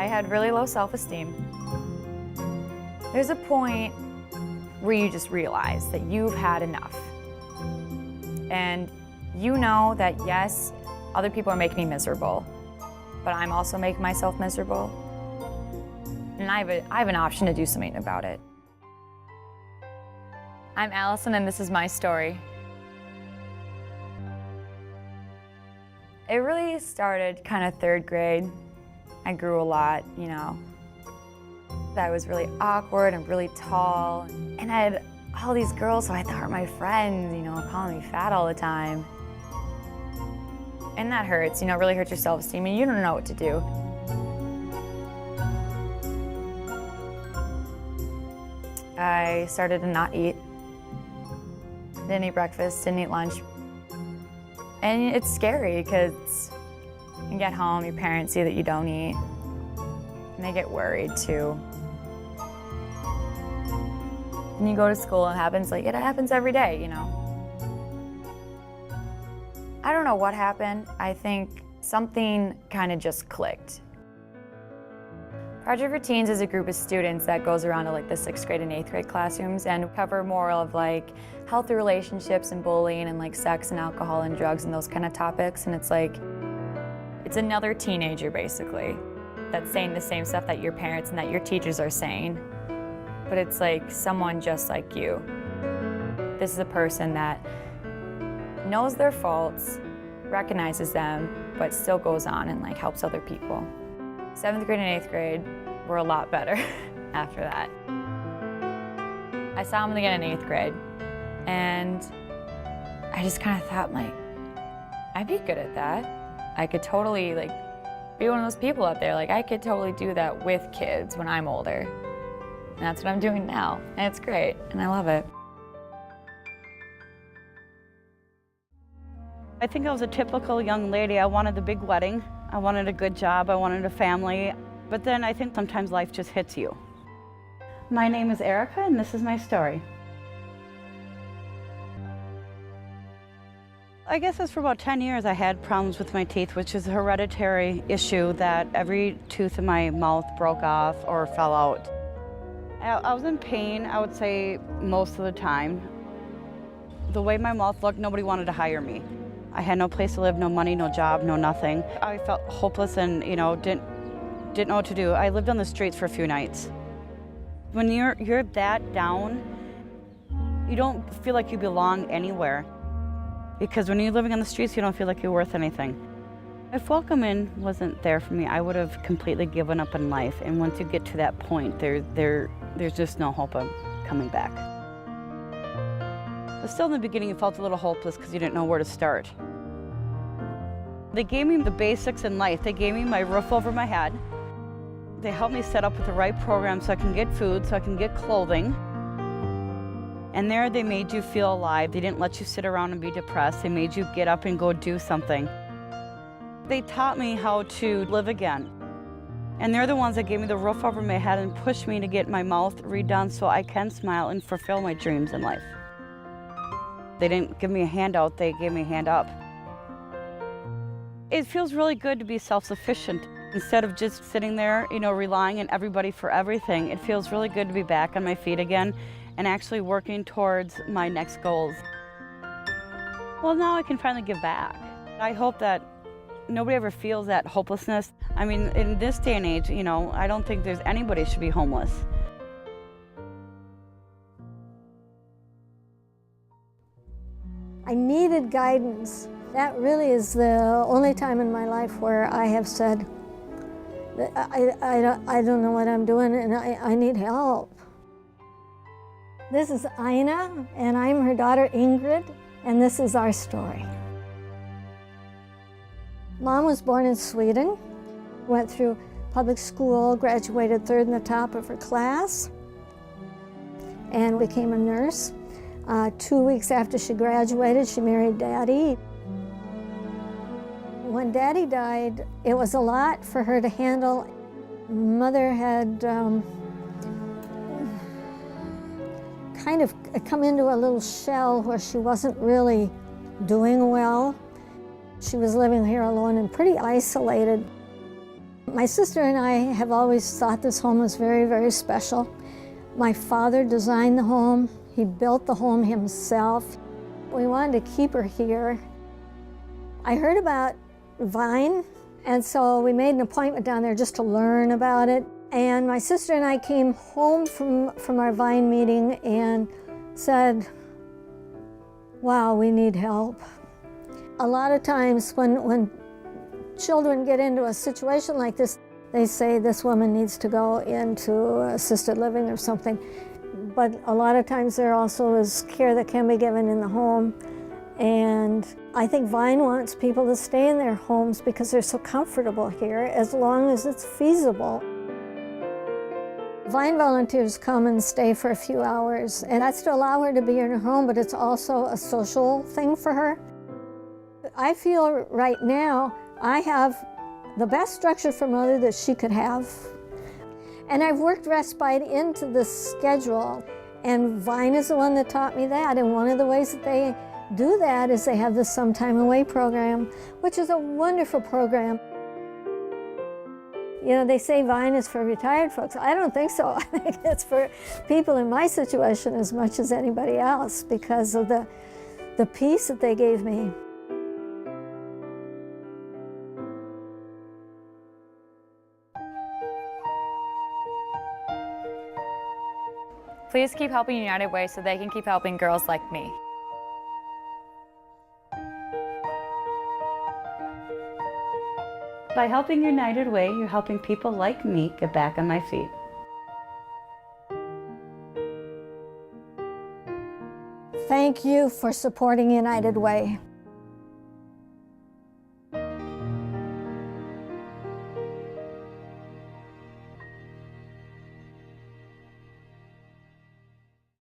I had really low self-esteem. There's a point where you just realize that you've had enough. And you know that, yes, other people are making me miserable, but I'm also making myself miserable. And I have an option to do something about it. I'm Allison, and this is my story. It really started kind of third grade. I grew a lot, you know. I was really awkward and really tall. And I had all these girls who I thought were my friends, you know, calling me fat all the time. And that hurts, you know, it really hurts your self-esteem, and you don't know what to do. I started to not eat. Didn't eat breakfast, didn't eat lunch. And it's scary because you get home, your parents see that you don't eat, and they get worried too. And you go to school and it happens every day, you know. I don't know what happened. I think something kind of just clicked. Project for Teens is a group of students that goes around to like the 6th grade and 8th grade classrooms and cover more of like healthy relationships and bullying and like sex and alcohol and drugs and those kind of topics. And it's like, it's another teenager basically that's saying the same stuff that your parents and that your teachers are saying. But it's like someone just like you. This is a person that knows their faults, recognizes them, but still goes on and like helps other people. 7th grade and 8th grade were a lot better after that. I saw them again in 8th grade, and I just kind of thought, like, I'd be good at that. I could totally like be one of those people out there. Like, I could totally do that with kids when I'm older. And that's what I'm doing now, and it's great, and I love it. I think I was a typical young lady. I wanted the big wedding. I wanted a good job. I wanted a family. But then I think sometimes life just hits you. My name is Erica, and this is my story. I guess it's for about 10 years I had problems with my teeth, which is a hereditary issue that every tooth in my mouth broke off or fell out. I was in pain, I would say, most of the time. The way my mouth looked, nobody wanted to hire me. I had no place to live, no money, no job, no nothing. I felt hopeless and, you know, didn't know what to do. I lived on the streets for a few nights. When you're that down, you don't feel like you belong anywhere. Because when you're living on the streets, you don't feel like you're worth anything. If welcoming wasn't there for me, I would have completely given up in life. And once you get to that point, there's just no hope of coming back. But still in the beginning, you felt a little hopeless because you didn't know where to start. They gave me the basics in life. They gave me my roof over my head. They helped me set up with the right program so I can get food, so I can get clothing. And there they made you feel alive. They didn't let you sit around and be depressed. They made you get up and go do something. They taught me how to live again. And they're the ones that gave me the roof over my head and pushed me to get my mouth redone so I can smile and fulfill my dreams in life. They didn't give me a handout, they gave me a hand up. It feels really good to be self-sufficient. Instead of just sitting there, you know, relying on everybody for everything, it feels really good to be back on my feet again and actually working towards my next goals. Well, now I can finally give back. I hope that nobody ever feels that hopelessness. I mean, in this day and age, you know, I don't think there's anybody should be homeless. I needed guidance. That really is the only time in my life where I have said, I don't know what I'm doing and I need help. This is Ina, and I'm her daughter Ingrid, and this is our story. Mom was born in Sweden, went through public school, graduated 3rd in the top of her class, and became a nurse. 2 weeks after she graduated, she married Daddy. When Daddy died, it was a lot for her to handle. Mother had kind of come into a little shell where she wasn't really doing well. She was living here alone and pretty isolated. My sister and I have always thought this home was very, very special. My father designed the home. He built the home himself. We wanted to keep her here. I heard about Vine, and so we made an appointment down there just to learn about it. And my sister and I came home from our Vine meeting and said, wow, we need help. A lot of times when children get into a situation like this, they say this woman needs to go into assisted living or something. But a lot of times there also is care that can be given in the home. And I think Vine wants people to stay in their homes because they're so comfortable here as long as it's feasible. Vine volunteers come and stay for a few hours, and that's to allow her to be in her home, but it's also a social thing for her. I feel right now I have the best structure for Mother that she could have. And I've worked respite into the schedule, and Vine is the one that taught me that. And one of the ways that they do that is they have the Some Time Away program, which is a wonderful program. You know, they say Vine is for retired folks. I don't think so. I think it's for people in my situation as much as anybody else because of the peace that they gave me. Please keep helping United Way so they can keep helping girls like me. By helping United Way, you're helping people like me get back on my feet. Thank you for supporting United Way.